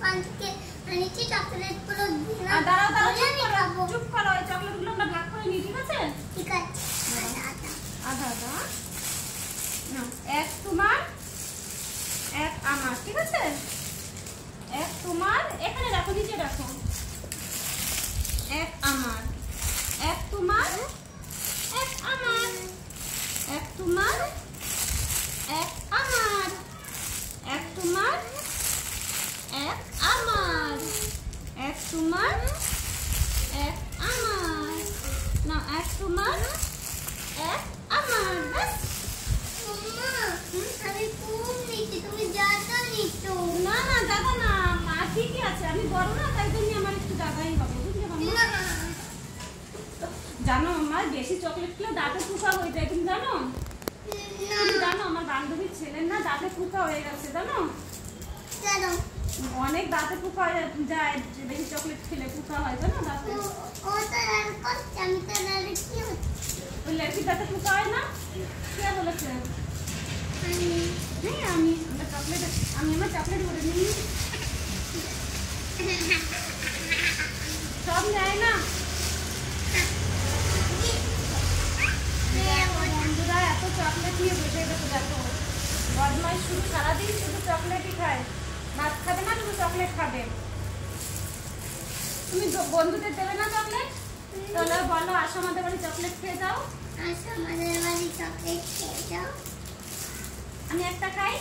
নিচে চকলেট গুলো দিনা দাঁড়াও দাঁড়াও চুপ করো এই চকলেট গুলো আমরা ভাগ করে নিই ঠিক আছে ঠিক আছে আধা আধা না এক তোমার এক আমার ঠিক আছে এক তোমার এখানে রাখো নিচে রাখো এক আমার এক তোমার এক আমার এক তোমার এক আমার এক তোমার এক আমার এক তোমার এক আমার না এক তোমার এক আমার বাস আমি খুব নিচ্ছি তুমি জায়গা নিচ্ছ না না দাদা না মা ঠিকই আছে আমি বড় না তাই জন্য আমার একটু জায়গাই হবে বুঝলে মাম্মা জানো আমার বেশি চকলেট খেলে দাঁতে ফুফা হয়ে যায় তুমি জানো জানো আমার বান্ধবীর ছেলের না দাঁতে ফুফা হয়ে গেছে জানো জানো অনেক দাঁতে ফুফা যায় বেশি চকলেট খেলে ফুফা হয় জানো দাঁতে ও তো আর করছে আমি তো আর কি হচ্ছে ওই লড়কি দাঁতে ফুফা হয় না কে বলেছে আমি আমার চকলেট করে নিই সব নেয় না বন্ধুরা এত চকলেট নিয়ে বসে গেছে দেখো বদমাইশ শুধু সারাদিন শুধু চকলেটই খায় ভাত খাবে না শুধু চকলেট খাবে তুমি বন্ধুদের দেবে না চকলেট তাহলে বলো আসো আমাদের বাড়ি চকলেট খেয়ে যাও আসো আমাদের বাড়ি চকলেট খেয়ে যাও আমি একটা খাই